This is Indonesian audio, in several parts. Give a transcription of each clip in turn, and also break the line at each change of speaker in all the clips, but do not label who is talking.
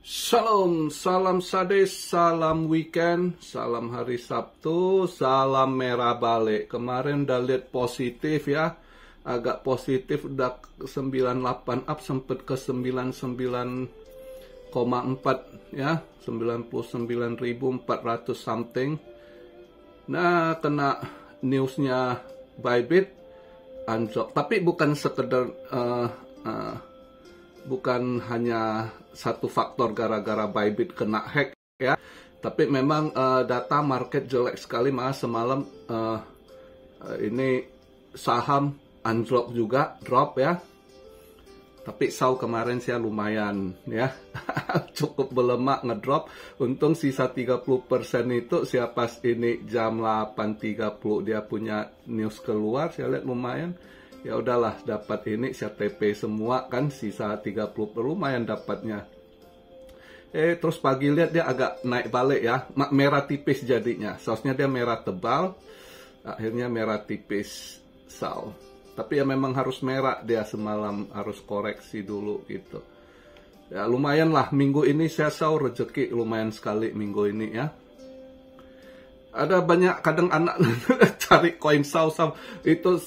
Shalom, salam sade, salam weekend, salam hari Sabtu, salam merah balik. Kemarin udah lihat positif ya, agak positif udah 98 up, sempet ke 99,4 ya, 99.400 something. Nah, kena newsnya Bybit anjlok, tapi bukan sekedar bukan hanya satu faktor gara-gara Bybit kena hack ya, tapi memang data market jelek sekali. Mas semalam ini saham anjlok juga, drop ya. Tapi SAU kemarin sih lumayan ya, cukup berlemak ngedrop. Untung sisa 30% itu siapa ini jam 8.30 dia punya news keluar, saya lihat lumayan. Ya udahlah, dapat ini saya TP semua kan, sisa 30 lumayan dapatnya. Terus pagi lihat dia agak naik balik ya, merah tipis jadinya. Sausnya dia merah tebal, akhirnya merah tipis SAU. Tapi ya memang harus merah dia semalam, harus koreksi dulu gitu. Ya lumayan lah, minggu ini saya SAU rezeki lumayan sekali minggu ini ya. Ada banyak kadang anak cari koin SAU itu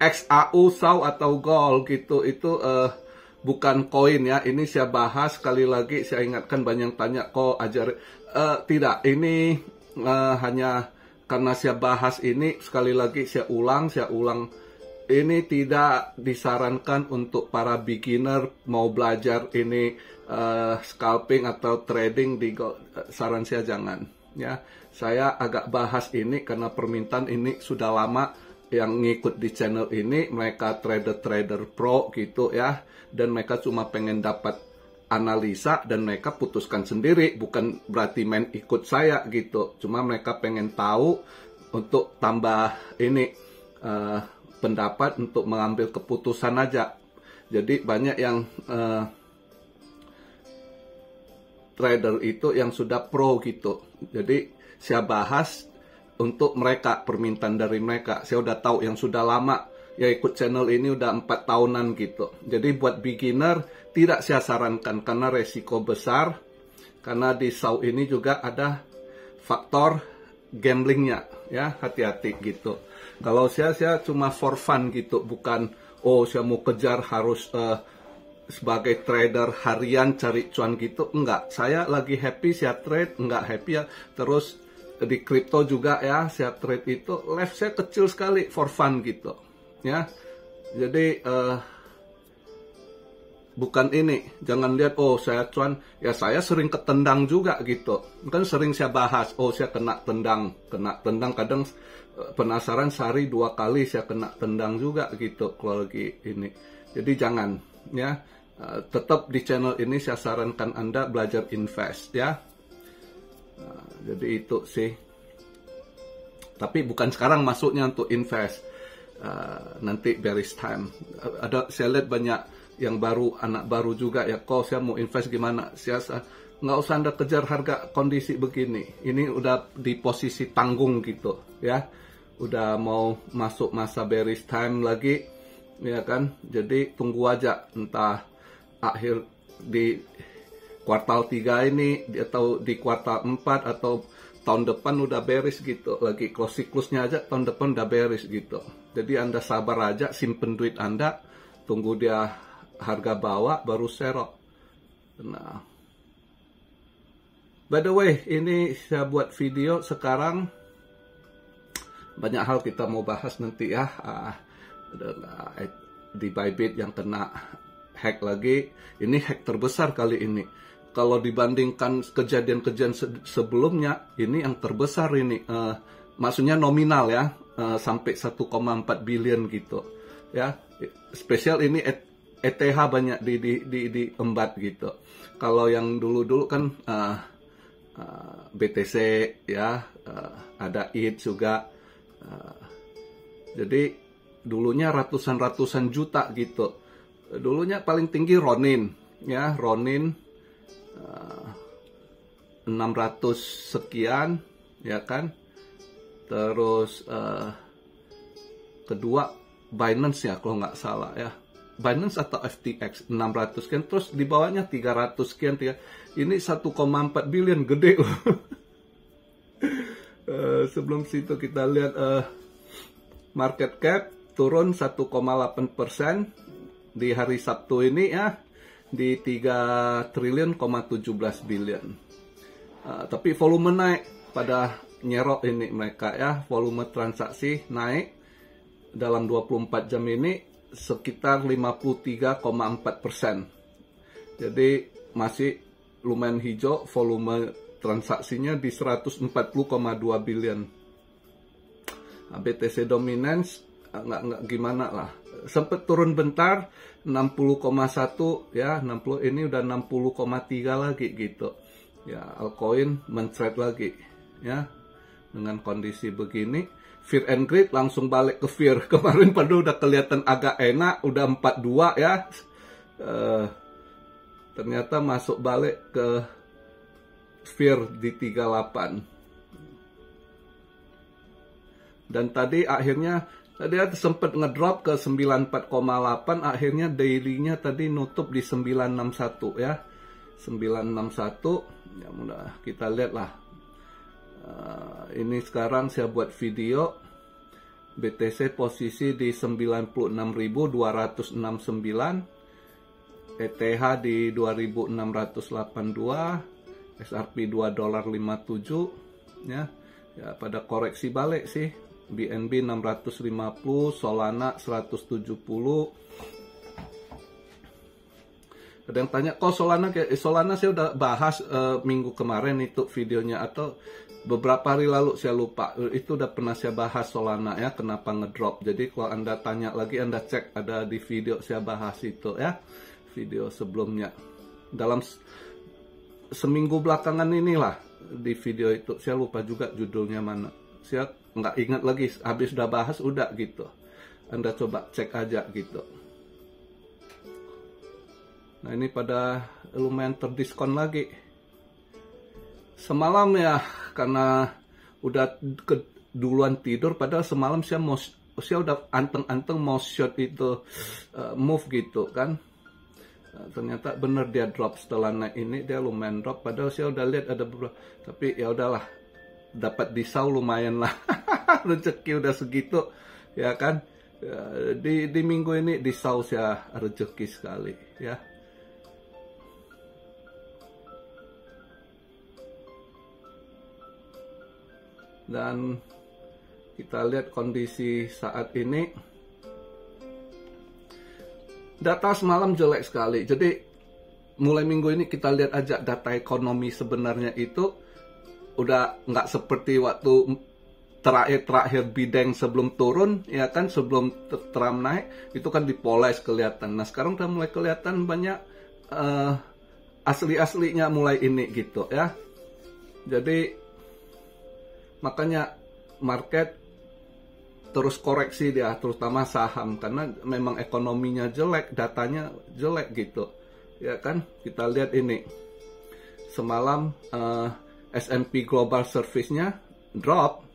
XAU, SAU atau Gold gitu, itu bukan koin ya. Ini saya bahas sekali lagi, saya ingatkan banyak tanya kok ajar. Tidak, ini hanya karena saya bahas ini sekali lagi saya ulang. Ini tidak disarankan untuk para beginner mau belajar ini scalping atau trading di gold. Saran saya jangan ya. Saya agak bahas ini karena permintaan ini sudah lama. Yang ngikut di channel ini mereka trader pro gitu ya, dan mereka cuma pengen dapat analisa dan mereka putuskan sendiri, bukan berarti main ikut saya gitu, cuma mereka pengen tahu untuk tambah ini pendapat untuk mengambil keputusan aja. Jadi banyak yang trader itu yang sudah pro gitu, jadi saya bahas untuk mereka, permintaan dari mereka. Saya udah tahu yang sudah lama ya ikut channel ini udah 4 tahunan gitu. Jadi buat beginner tidak saya sarankan karena resiko besar. Karena di SAU ini juga ada faktor gamblingnya ya, hati-hati gitu. Kalau saya cuma for fun gitu, bukan saya mau kejar harus sebagai trader harian cari cuan gitu. Enggak, saya lagi happy saya trade, enggak happy ya terus. Di kripto juga ya, saya trade itu left saya kecil sekali for fun gitu ya. Jadi bukan ini, jangan lihat saya cuan ya, saya sering ketendang juga gitu kan, sering saya bahas saya kena tendang kadang penasaran sehari 2 kali saya kena tendang juga gitu kalau lagi ini. Jadi jangan ya, tetap di channel ini saya sarankan Anda belajar invest ya. Jadi itu sih. Tapi bukan sekarang masuknya untuk invest. Nanti bearish time. Ada saya lihat banyak yang baru, anak baru juga ya. Kok saya mau invest gimana? Nggak usah Anda kejar harga kondisi begini. Ini udah di posisi tanggung gitu ya. Udah mau masuk masa bearish time lagi ya kan. Jadi tunggu aja entah akhir di kuartal 3 ini atau di kuartal 4 atau tahun depan udah beres gitu. Lagi close siklusnya aja tahun depan udah beres gitu. Jadi Anda sabar aja, simpen duit Anda, tunggu dia harga bawah baru serok. Nah, by the way, ini saya buat video sekarang, banyak hal kita mau bahas nanti ya. Di Bybit yang kena hack lagi, ini hack terbesar kali ini. Kalau dibandingkan kejadian-kejadian sebelumnya, ini yang terbesar ini. Maksudnya nominal ya, sampai 1,4 billion gitu. Ya, spesial ini ETH banyak diembat gitu. Kalau yang dulu-dulu kan BTC ya, ada ETH juga. Jadi dulunya ratusan juta gitu. Dulunya paling tinggi Ronin ya, Ronin 600 sekian ya kan. Terus kedua Binance ya kalau nggak salah ya, Binance atau FTX 600 sekian, terus di bawahnya 300 sekian. Ini 1,4 billion, gede loh. Sebelum situ kita lihat market cap turun 1,8% di hari Sabtu ini ya, di 3 triliun, 17 billion. Tapi volume naik pada nyerok ini mereka ya, volume transaksi naik dalam 24 jam ini sekitar 53,4%. Jadi masih lumayan hijau, volume transaksinya di 140,2 billion. BTC Dominance nggak gimana lah, sempat turun bentar 60,1 ya, 60 ini udah 60,3 lagi gitu ya. Altcoin mencret lagi ya dengan kondisi begini. Fear and Greed langsung balik ke Fear. Kemarin padahal udah kelihatan agak enak, udah 42 ya, ternyata masuk balik ke Fear di 38. Dan tadi akhirnya sempat ngedrop ke 94,8, akhirnya daily-nya tadi nutup di 961 ya. 961. Ya mudah kita lihat lah. Ini sekarang saya buat video BTC posisi di 96.269, ETH di 2.682, SRP $2.57 ya. Ya pada koreksi balik sih. BNB 650, Solana 170. Ada yang tanya, kok Solana Solana saya udah bahas minggu kemarin itu videonya, atau beberapa hari lalu saya lupa. Itu udah pernah saya bahas Solana ya, kenapa ngedrop. Jadi kalau Anda tanya lagi, Anda cek ada di video saya bahas itu ya, video sebelumnya. Dalam seminggu belakangan inilah di video itu, saya lupa juga judulnya mana. Saya nggak ingat lagi, habis udah bahas udah gitu. Anda coba cek aja gitu. Nah ini pada lumayan terdiskon lagi. Semalam ya, karena udah duluan tidur, padahal semalam saya udah anteng-anteng mau short itu move gitu kan. Nah, ternyata bener dia drop setelah naik ini, dia lumayan drop. Padahal saya udah lihat ada beberapa, tapi ya udahlah, dapat disau lumayan lah. Rezeki udah segitu ya kan. Di minggu ini disau saya rezeki sekali ya. Dan kita lihat kondisi saat ini, data semalam jelek sekali. Jadi mulai minggu ini kita lihat aja data ekonomi sebenarnya itu udah nggak seperti waktu terakhir bideng sebelum turun ya kan, sebelum Trump naik itu kan dipoles kelihatan. Nah sekarang udah mulai kelihatan banyak asli-aslinya mulai ini gitu ya. Jadi makanya market terus koreksi dia, terutama saham, karena memang ekonominya jelek, datanya jelek gitu ya kan. Kita lihat ini semalam S&P Global Service-nya drop,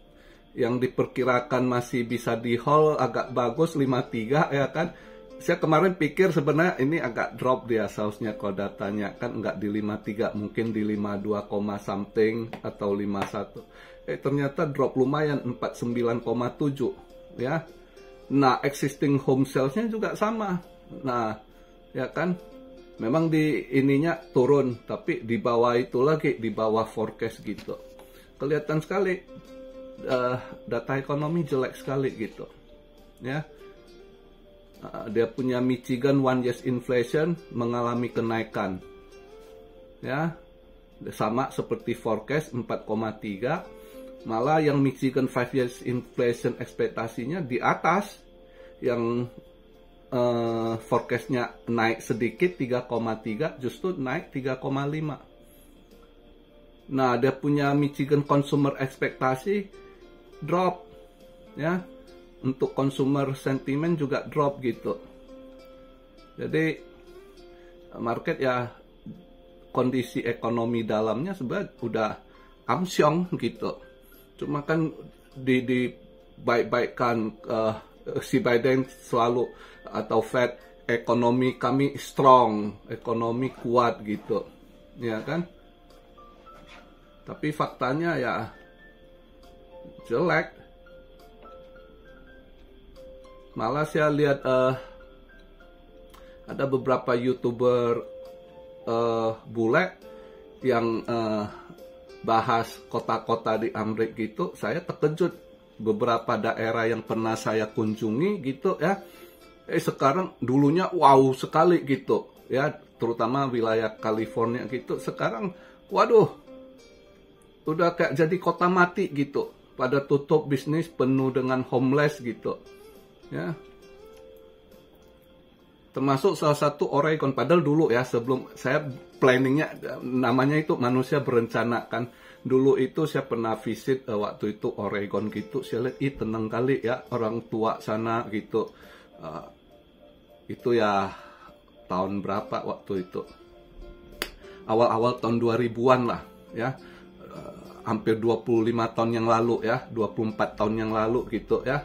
yang diperkirakan masih bisa di hold agak bagus 53 ya kan. Saya kemarin pikir sebenarnya ini agak drop dia sausnya, kalau datanya kan nggak di 53, mungkin di 52, something atau 51. Ternyata drop lumayan 49,7 ya. Nah existing home sales-nya juga sama. Nah ya kan, memang di ininya turun, tapi di bawah itu lagi, di bawah forecast gitu. Kelihatan sekali data ekonomi jelek sekali gitu ya. Dia punya Michigan 1 year inflation mengalami kenaikan ya, sama seperti forecast 4,3. Malah yang Michigan 5 years inflation ekspektasinya di atas, yang forecastnya naik sedikit 3,3, justru naik 3,5. Nah dia punya Michigan consumer ekspektasi drop ya, untuk consumer sentiment juga drop gitu. Jadi market ya, kondisi ekonomi dalamnya sebenarnya udah amsyong gitu. Cuma kan di baik-baikkan si Biden selalu, atau Fed ekonomi kami strong, ekonomi kuat gitu, ya kan? Tapi faktanya ya jelek. Malah saya lihat ada beberapa YouTuber bule yang bahas kota-kota di Amrik gitu, saya terkejut. Beberapa daerah yang pernah saya kunjungi gitu ya, sekarang dulunya wow sekali gitu ya, terutama wilayah California gitu, sekarang waduh udah kayak jadi kota mati gitu, pada tutup bisnis, penuh dengan homeless gitu ya. Termasuk salah satu Oregon, padahal dulu ya sebelum saya planningnya, namanya itu manusia berencana kan. Dulu itu saya pernah visit waktu itu Oregon gitu, saya lihat tenang kali ya orang tua sana gitu. Itu ya tahun berapa waktu itu? Awal-awal tahun 2000-an lah ya. Hampir 25 tahun yang lalu ya, 24 tahun yang lalu gitu ya.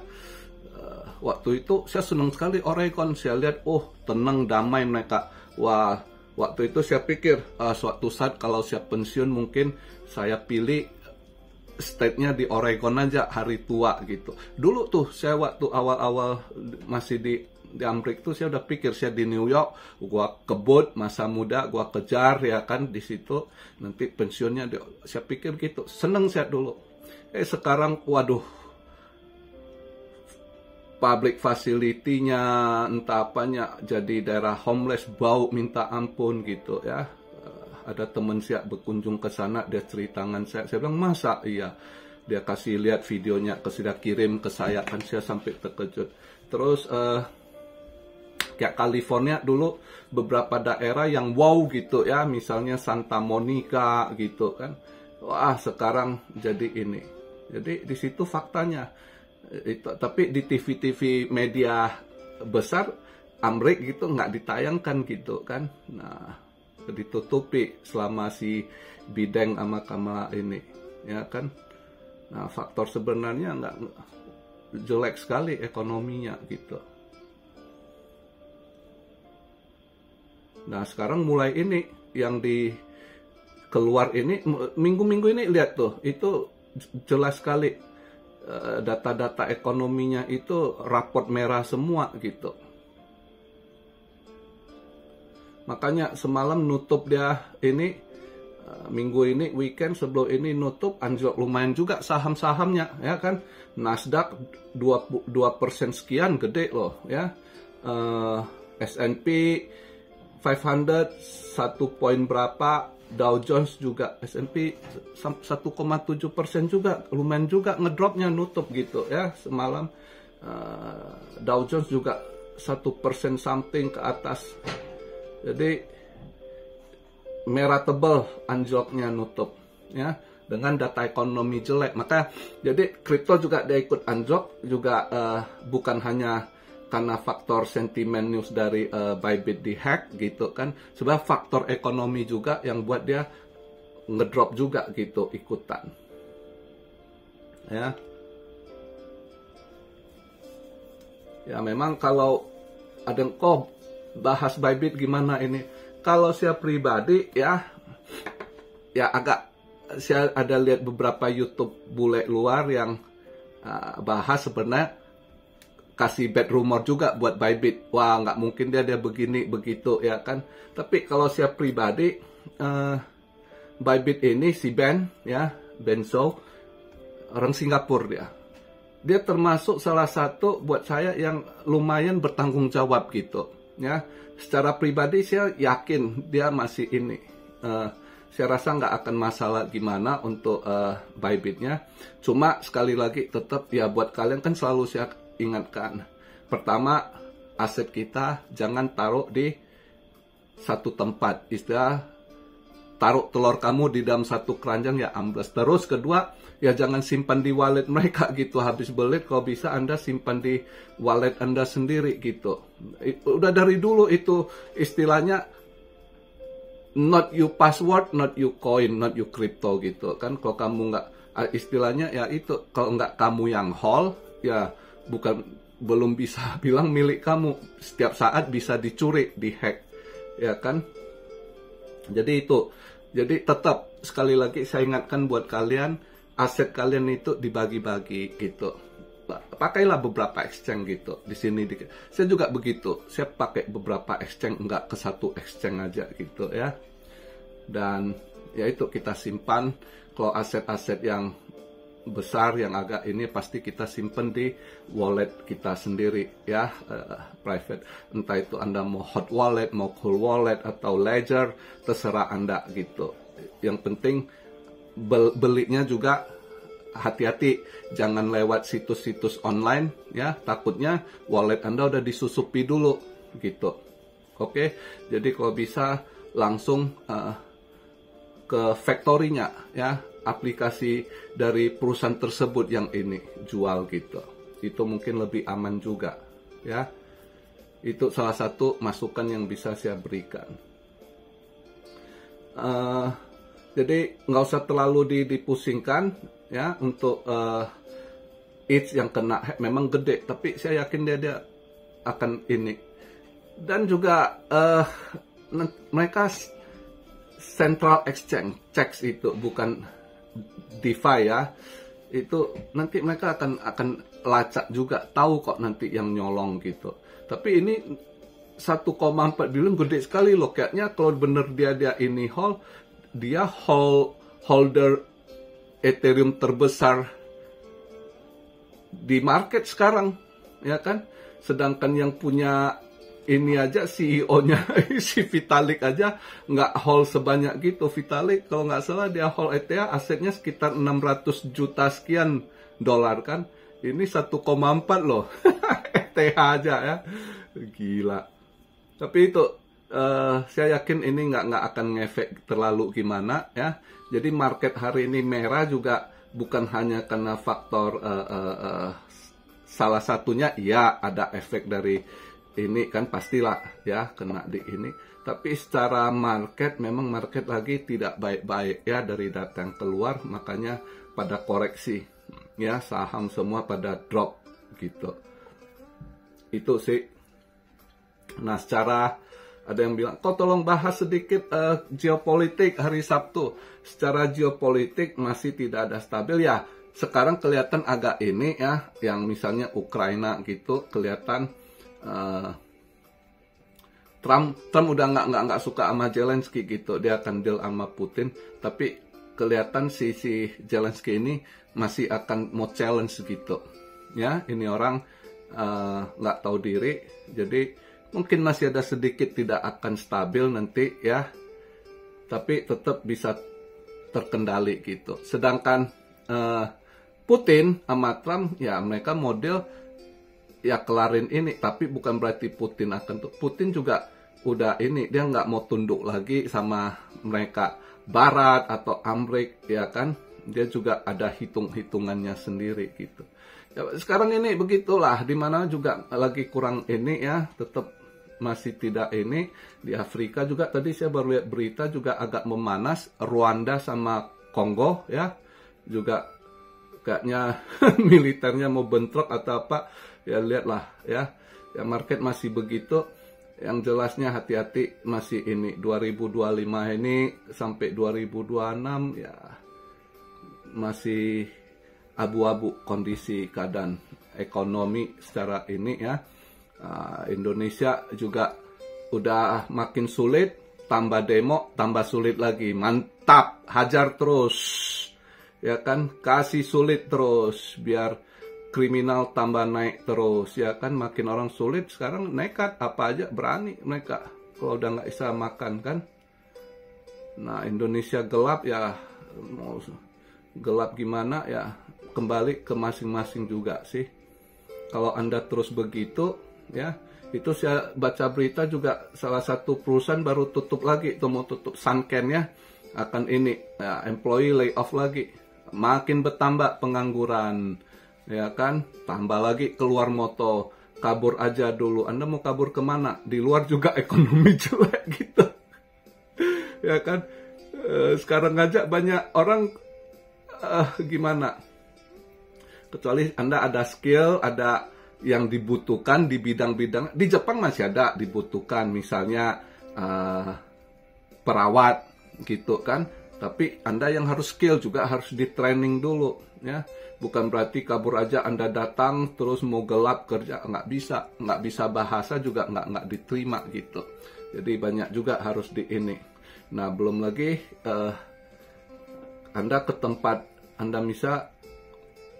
Waktu itu saya senang sekali Oregon, saya lihat tenang, damai mereka. Wah, waktu itu saya pikir suatu saat kalau saya pensiun mungkin saya pilih state-nya di Oregon aja, hari tua gitu. Dulu tuh saya waktu awal-awal masih di Amrik tuh saya udah pikir saya di New York, gua kebut masa muda, gua kejar ya kan di situ, nanti pensiunnya saya pikir gitu. Seneng saya dulu. Sekarang waduh, public facility-nya entah apanya jadi daerah homeless, bau minta ampun gitu ya. Ada teman saya berkunjung ke sana, dia ceritakan saya bilang masa iya, dia kasih lihat videonya, dia kirim ke saya kan, saya sampai terkejut. Terus kayak California dulu beberapa daerah yang wow gitu ya, misalnya Santa Monica gitu kan, wah sekarang jadi ini. Jadi di situ faktanya itu. Tapi di TV-TV media besar Amrik gitu nggak ditayangkan gitu kan, nah ditutupi selama si Bideng sama Kamala ini ya kan. Nah faktor sebenarnya nggak jelek sekali ekonominya gitu. Nah sekarang mulai ini yang di keluar ini minggu-minggu ini, lihat tuh itu jelas sekali data-data ekonominya itu raport merah semua gitu. Makanya semalam nutup dia ini, minggu ini weekend sebelum ini nutup anjlok lumayan juga saham-sahamnya ya kan. Nasdaq 2% sekian, gede loh ya. S&P 500 1 poin berapa, Dow Jones juga, S&P 1,7% juga, lumayan juga ngedropnya nutup gitu ya semalam. Dow Jones juga 1% something ke atas. Jadi merah tebal anjloknya nutup ya, dengan data ekonomi jelek. Maka jadi kripto juga dia ikut anjlok juga, bukan hanya karena faktor sentimen news dari Bybit dihack gitu kan, sebenarnya faktor ekonomi juga yang buat dia ngedrop juga gitu ikutan ya. Ya memang kalau ada kok bahas Bybit gimana ini, kalau saya pribadi ya agak, saya ada lihat beberapa YouTube bule luar yang bahas sebenarnya kasih bad rumor juga buat Bybit. Wah nggak mungkin dia begini begitu ya kan. Tapi kalau saya pribadi, Bybit ini si Ben ya, Ben Zhou, orang Singapura dia termasuk salah satu buat saya yang lumayan bertanggung jawab gitu ya. Secara pribadi saya yakin dia masih ini, saya rasa nggak akan masalah gimana untuk Bybitnya. Cuma sekali lagi tetap ya buat kalian kan selalu saya ingatkan, pertama aset kita jangan taruh di satu tempat, istilah taruh telur kamu di dalam satu keranjang ya ambles. Terus kedua ya jangan simpan di wallet mereka gitu, habis beli kalau bisa Anda simpan di wallet Anda sendiri gitu. Udah dari dulu itu istilahnya not you password, not you coin, not you crypto gitu kan. Kalau kamu nggak, istilahnya ya itu, kalau nggak kamu yang hold ya belum bisa bilang milik kamu. Setiap saat bisa dicuri, dihack, ya kan? Jadi itu. Jadi tetap sekali lagi saya ingatkan buat kalian, aset kalian itu dibagi-bagi gitu. Pakailah beberapa exchange gitu. Di sini saya juga begitu. Saya pakai beberapa exchange, enggak ke satu exchange aja gitu ya. Dan ya itu kita simpan. Kalau aset-aset yang besar yang agak ini pasti kita simpen di wallet kita sendiri ya, private, entah itu Anda mau hot wallet, mau cool wallet atau ledger, terserah Anda gitu. Yang penting belinya juga hati-hati, jangan lewat situs-situs online ya, takutnya wallet Anda udah disusupi dulu gitu. Oke, jadi kalau bisa langsung ke factory-nya ya, aplikasi dari perusahaan tersebut yang ini jual gitu. Itu mungkin lebih aman juga ya. Itu salah satu masukan yang bisa saya berikan. Jadi nggak usah terlalu dipusingkan ya untuk each yang kena hack memang gede, tapi saya yakin dia akan ini. Dan juga mereka Central Exchange checks itu bukan DeFi ya, itu nanti mereka akan lacak juga, tahu kok nanti yang nyolong gitu. Tapi ini 1,4 billion gede sekali loh, kayaknya kalau bener dia ini dia holder Ethereum terbesar di market sekarang ya kan. Sedangkan yang punya ini aja CEO-nya si Vitalik aja nggak hold sebanyak gitu. Vitalik kalau nggak salah dia hold ETH asetnya sekitar 600 juta sekian dolar kan. Ini 1,4 loh ETH aja ya, gila. Tapi itu saya yakin ini nggak akan ngefek terlalu gimana ya. Jadi market hari ini merah juga bukan hanya karena faktor salah satunya ya ada efek dari ini kan, pastilah ya kena di ini. Tapi secara market memang market lagi tidak baik-baik ya dari data yang keluar, makanya pada koreksi ya, saham semua pada drop gitu. Itu sih. Nah, secara ada yang bilang, kok tolong bahas sedikit geopolitik hari Sabtu. Secara geopolitik masih tidak ada stabil ya. Sekarang kelihatan agak ini ya, yang misalnya Ukraina gitu kelihatan Trump udah nggak suka sama Zelensky gitu, dia akan deal sama Putin. Tapi kelihatan si Zelensky ini masih akan mau challenge gitu ya. Ini orang nggak tahu diri, jadi mungkin masih ada sedikit tidak akan stabil nanti ya, tapi tetap bisa terkendali gitu. Sedangkan Putin sama Trump ya mereka model ya kelarin ini, tapi bukan berarti Putin Putin juga udah ini, dia nggak mau tunduk lagi sama mereka Barat atau Amerika ya kan, dia juga ada hitungannya sendiri gitu. Ya, sekarang ini begitulah, dimana juga lagi kurang ini ya, tetap masih tidak ini. Di Afrika juga tadi saya baru lihat berita juga agak memanas, Rwanda sama Kongo ya, juga kayaknya militernya mau bentrok atau apa. Ya lihatlah ya, market masih begitu. Yang jelasnya hati-hati, masih ini 2025 ini sampai 2026 ya masih abu-abu kondisi keadaan ekonomi secara ini ya. Indonesia juga udah makin sulit, tambah demo, tambah sulit lagi. Mantap, hajar terus ya kan, kasih sulit terus biar kriminal tambah naik terus ya kan, makin orang sulit sekarang nekat apa aja berani mereka kalau udah nggak bisa makan kan. Nah, Indonesia gelap ya, mau gelap gimana ya, kembali ke masing-masing juga sih. Kalau Anda terus begitu ya, itu saya baca berita juga salah satu perusahaan baru tutup lagi, itu mau tutup Sunken ya, akan ini ya, employee layoff lagi, makin bertambah pengangguran ya kan, tambah lagi keluar moto kabur aja dulu. Anda mau kabur kemana? Di luar juga ekonomi jelek gitu ya kan. Sekarang aja banyak orang gimana, kecuali Anda ada skill, ada yang dibutuhkan di bidang-bidang. Di Jepang masih ada dibutuhkan, misalnya perawat gitu kan. Tapi Anda yang harus skill juga harus di training dulu ya. Bukan berarti kabur aja Anda datang terus mau gelap kerja, nggak bisa bahasa juga nggak diterima gitu. Jadi banyak juga harus di ini. Nah belum lagi Anda ke tempat, Anda bisa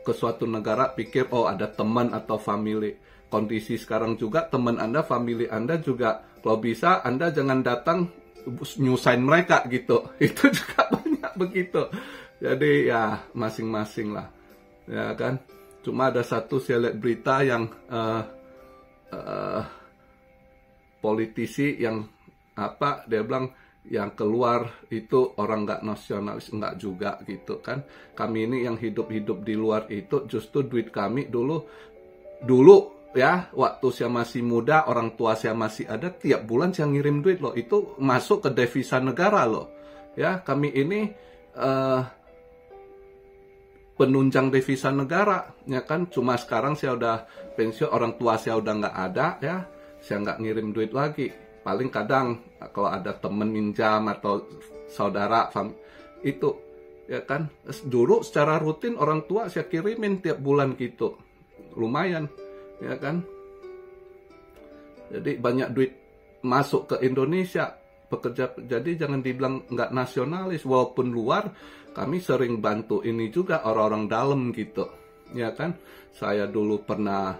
ke suatu negara pikir oh ada teman atau family. Kondisi sekarang juga teman Anda, family Anda juga kalau bisa Anda jangan datang nyusahin mereka gitu. Itu juga banyak begitu. Jadi ya masing-masing lah. Ya kan. Cuma ada satu saya lihat berita yang politisi yang apa dia bilang yang keluar itu orang nggak nasionalis, nggak juga gitu kan. Kami ini yang hidup-hidup di luar itu justru duit kami dulu ya, waktu saya masih muda, orang tua saya masih ada, tiap bulan saya ngirim duit loh, itu masuk ke devisa negara loh. Ya, kami ini penunjang devisa negara, ya kan. Cuma sekarang saya udah pensiun, orang tua saya udah nggak ada, ya, saya nggak ngirim duit lagi. Paling kadang kalau ada temen minjam atau saudara, itu, ya kan. Dulu secara rutin orang tua saya kirimin tiap bulan gitu, lumayan. Ya kan, jadi banyak duit masuk ke Indonesia pekerja. Jadi jangan dibilang nggak nasionalis, walaupun luar kami sering bantu ini juga orang-orang dalam gitu, ya kan. Saya dulu pernah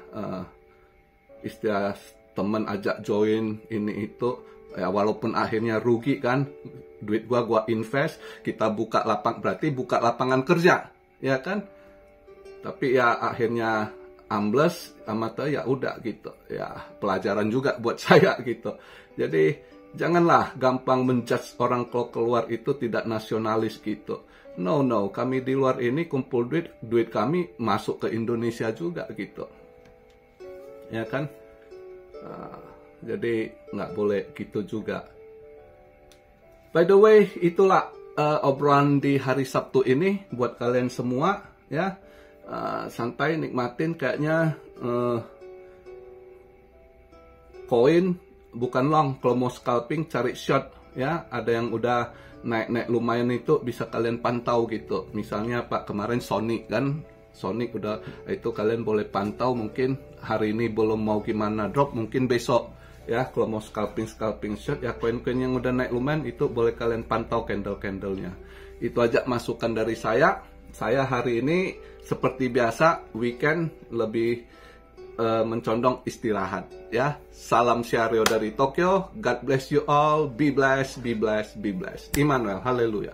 istilah teman ajak join ini itu, ya walaupun akhirnya rugi kan, duit gua invest, kita buka berarti buka lapangan kerja, ya kan. Tapi ya akhirnya ambles amata, ya udah gitu ya, pelajaran juga buat saya gitu. Jadi janganlah gampang menjudge orang kalau keluar itu tidak nasionalis gitu. No, kami di luar ini kumpul duit kami masuk ke Indonesia juga gitu, ya kan. Jadi nggak boleh gitu juga. By the way, itulah obrolan di hari Sabtu ini buat kalian semua ya. Santai nikmatin, kayaknya koin bukan long. Kalau mau scalping cari short ya, ada yang udah naik lumayan itu bisa kalian pantau gitu. Misalnya Pak kemarin Sonic kan, Sonic udah itu kalian boleh pantau. Mungkin hari ini belum mau gimana drop, mungkin besok ya. Kalau mau scalping short ya, koin-koin yang udah naik lumayan itu boleh kalian pantau candle-candlenya. Itu aja masukan dari saya. Saya hari ini seperti biasa weekend lebih mencondong istirahat ya. Salam Syario dari Tokyo. God bless you all. Be blessed, be blessed, be blessed. Immanuel, haleluya.